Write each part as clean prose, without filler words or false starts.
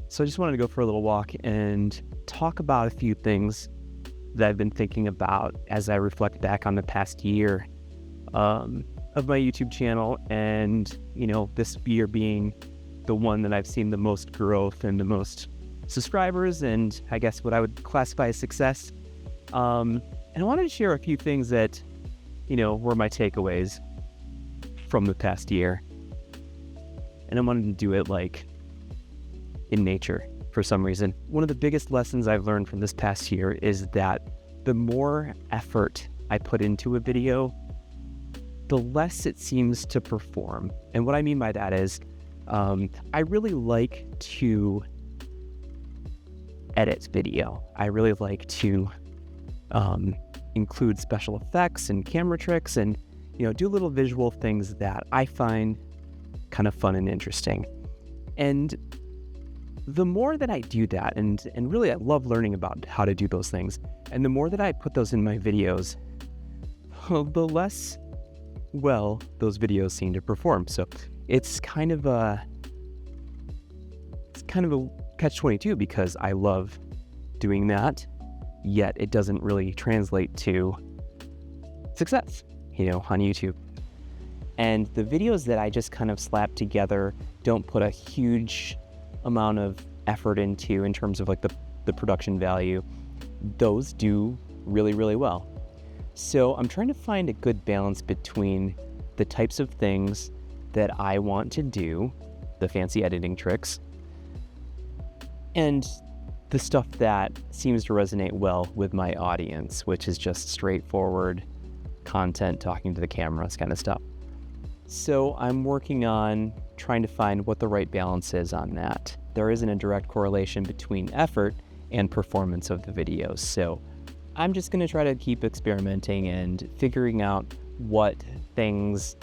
So I just wanted to go for a little walk and talk about a few things that I've been thinking about as I reflect back on the past year of my YouTube channel, and this year being the one that I've seen the most growth and the most subscribers, and I guess what I would classify as success. And I wanted to share a few things that were my takeaways from the past year, and I wanted to do it like in nature for some reason. One of the biggest lessons I've learned from this past year is that the more effort I put into a video, the less it seems to perform. And what I mean by that is I really like to edit video. I really like to include special effects and camera tricks and do little visual things that I find kind of fun and interesting. And the more that I do that, and really I love learning about how to do those things, and the more that I put those in my videos, the less well those videos seem to perform. So it's kind of a catch-22, because I love doing that, yet it doesn't really translate to success, on YouTube. And the videos that I just kind of slap together don't put a huge amount of effort into in terms of like the production value. Those do really, really well. So I'm trying to find a good balance between the types of things that I want to do, the fancy editing tricks, and the stuff that seems to resonate well with my audience, which is just straightforward content, talking to the cameras kind of stuff. So I'm working on trying to find what the right balance is on that. There isn't a direct correlation between effort and performance of the videos. So I'm just going to try to keep experimenting and figuring out what things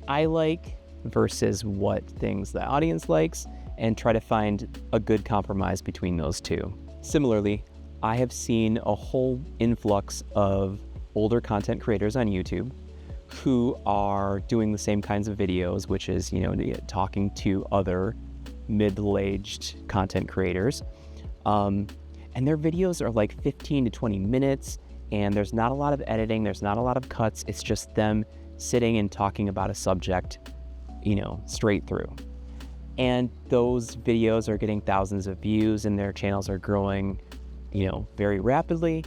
I like versus what things the audience likes, and try to find a good compromise between those two. Similarly, I have seen a whole influx of older content creators on YouTube who are doing the same kinds of videos, which is, talking to other middle-aged content creators. And their videos are like 15 to 20 minutes, and there's not a lot of editing, there's not a lot of cuts. It's just them sitting and talking about a subject, straight through. And those videos are getting thousands of views, and their channels are growing, very rapidly.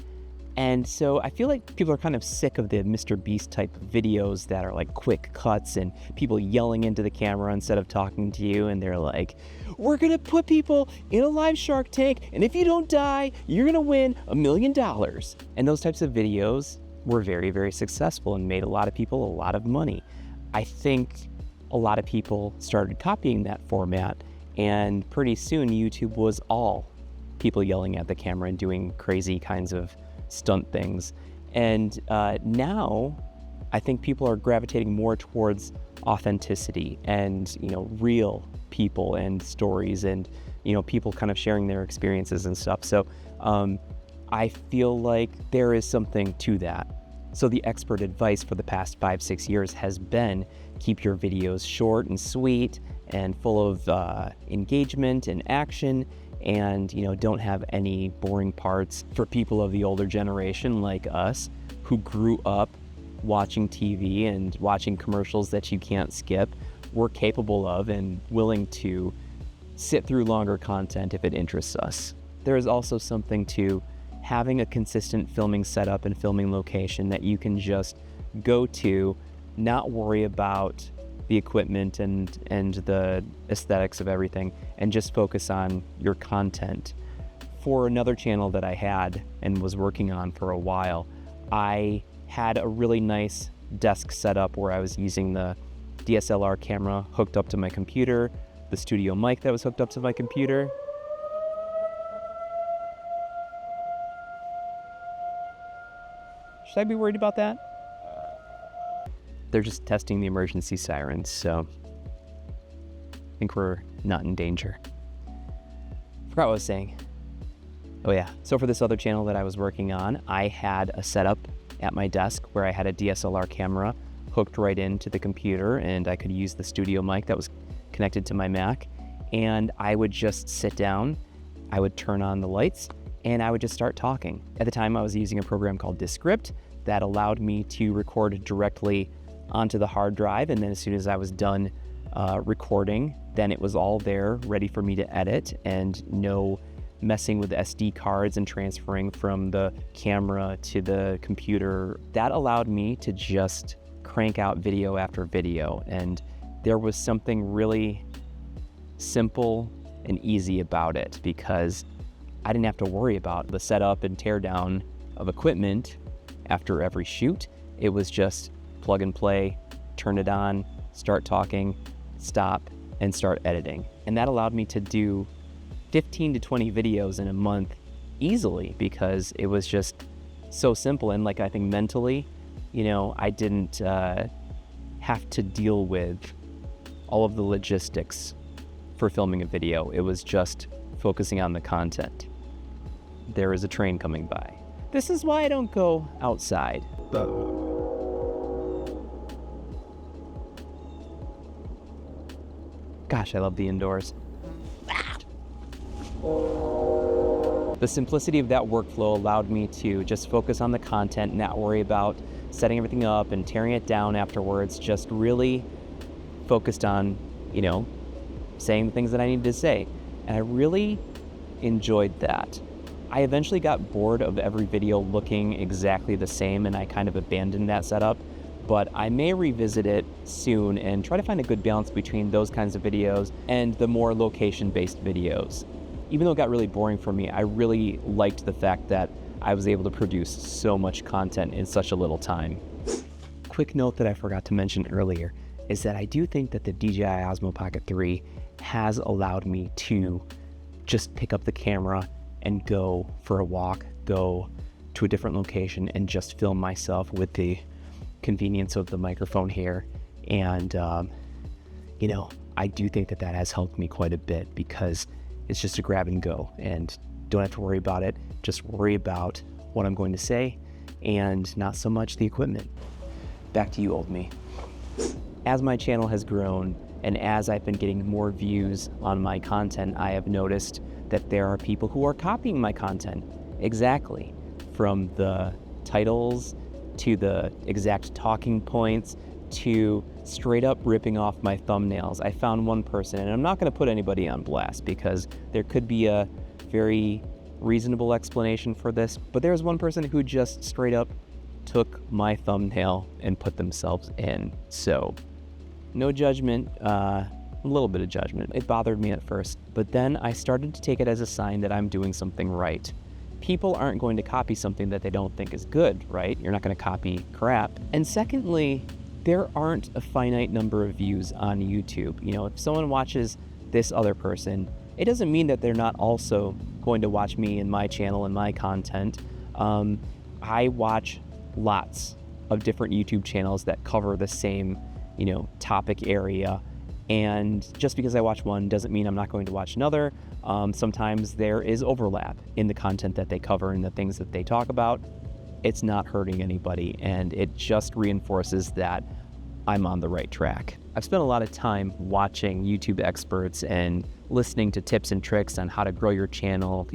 And so I feel like people are kind of sick of the Mr. Beast type of videos that are like quick cuts and people yelling into the camera instead of talking to you. And they're like, we're going to put people in a live Shark Tank, and if you don't die, you're going to win $1 million. And those types of videos were very, very successful and made a lot of people a lot of money. I think a lot of people started copying that format, and pretty soon YouTube was all people yelling at the camera and doing crazy kinds of stunt things. And now I think people are gravitating more towards authenticity and real people and stories, and people kind of sharing their experiences and stuff. So I feel like there is something to that. So the expert advice for the past 5-6 years has been keep your videos short and sweet and full of engagement and action, and don't have any boring parts for people of the older generation like us, who grew up watching TV and watching commercials that you can't skip. We're capable of and willing to sit through longer content if it interests us. There is also something to having a consistent filming setup and filming location that you can just go to, not worry about the equipment and the aesthetics of everything, and just focus on your content. For another channel that I had and was working on for a while, I had a really nice desk setup where I was using the DSLR camera hooked up to my computer, the studio mic that was hooked up to my computer. Should I be worried about that? They're just testing the emergency sirens, so I think we're not in danger. Forgot what I was saying. Oh yeah, so for this other channel that I was working on, I had a setup at my desk where I had a DSLR camera hooked right into the computer, and I could use the studio mic that was connected to my Mac, and I would just sit down I would turn on the lights and I would just start talking. At the time, I was using a program called Descript that allowed me to record directly onto the hard drive. And then as soon as I was done recording, then it was all there ready for me to edit, and no messing with SD cards and transferring from the camera to the computer. That allowed me to just crank out video after video. And there was something really simple and easy about it, because I didn't have to worry about the setup and tear down of equipment after every shoot. It was just plug and play, turn it on, start talking, stop, and start editing. And that allowed me to do 15 to 20 videos in a month easily, because it was just so simple. And like, I think mentally, I didn't have to deal with all of the logistics for filming a video. It was just focusing on the content. There is a train coming by. This is why I don't go outside. Gosh, I love the indoors. The simplicity of that workflow allowed me to just focus on the content, not worry about setting everything up and tearing it down afterwards. Just really focused on, saying the things that I needed to say. And I really enjoyed that. I eventually got bored of every video looking exactly the same, and I kind of abandoned that setup. But I may revisit it soon and try to find a good balance between those kinds of videos and the more location-based videos. Even though it got really boring for me, I really liked the fact that I was able to produce so much content in such a little time. Quick note that I forgot to mention earlier is that I do think that the DJI Osmo Pocket 3 has allowed me to just pick up the camera and go for a walk, go to a different location, and just film myself with the convenience of the microphone here. And, I do think that has helped me quite a bit, because it's just a grab and go and don't have to worry about it. Just worry about what I'm going to say and not so much the equipment. Back to you, old me. As my channel has grown and as I've been getting more views on my content, I have noticed that there are people who are copying my content. Exactly. From the titles to the exact talking points to straight up ripping off my thumbnails. I found one person, and I'm not going to put anybody on blast because there could be a very reasonable explanation for this, but there's one person who just straight up took my thumbnail and put themselves in. So no judgment, a little bit of judgment. It bothered me at first, but then I started to take it as a sign that I'm doing something right. People aren't going to copy something that they don't think is good, right? You're not going to copy crap. And secondly, there aren't a finite number of views on YouTube. If someone watches this other person, it doesn't mean that they're not also going to watch me and my channel and my content. I watch lots of different YouTube channels that cover the same, topic area. And just because I watch one doesn't mean I'm not going to watch another. Sometimes there is overlap in the content that they cover and the things that they talk about. It's not hurting anybody, and it just reinforces that I'm on the right track. I've spent a lot of time watching YouTube experts and listening to tips and tricks on how to grow your channel,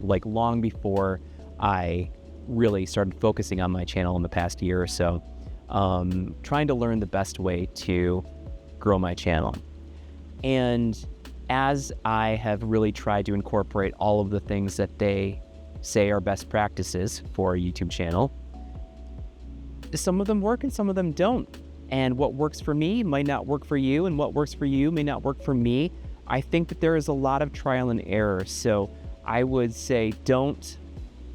like long before I really started focusing on my channel in the past year or so, trying to learn the best way to grow my channel. And as I have really tried to incorporate all of the things that they say are best practices for a YouTube channel, some of them work and some of them don't. And what works for me might not work for you, and what works for you may not work for me. I think that there is a lot of trial and error. So I would say don't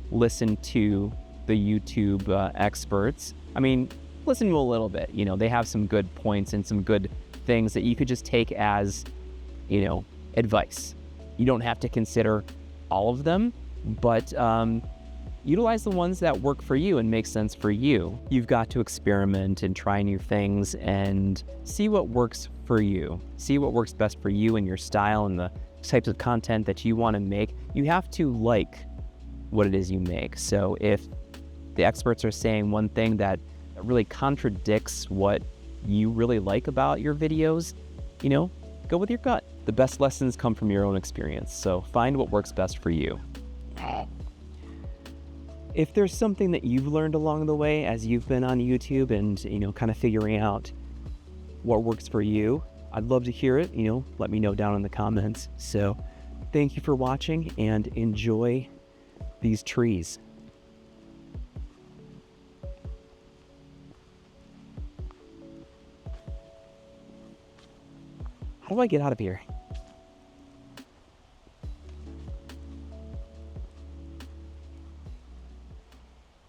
listen to the YouTube experts. I mean, listen to a little bit. They have some good points and some good things that you could just take as, advice. You don't have to consider all of them, but utilize the ones that work for you and make sense for you. You've got to experiment and try new things and see what works for you. See what works best for you and your style and the types of content that you want to make. You have to like what it is you make. So if the experts are saying one thing that really contradicts what you really like about your videos, go with your gut. The best lessons come from your own experience, so find what works best for you. If there's something that you've learned along the way as you've been on YouTube and, kind of figuring out what works for you, I'd love to hear it. Let me know down in the comments. So thank you for watching and enjoy these trees. How do I get out of here?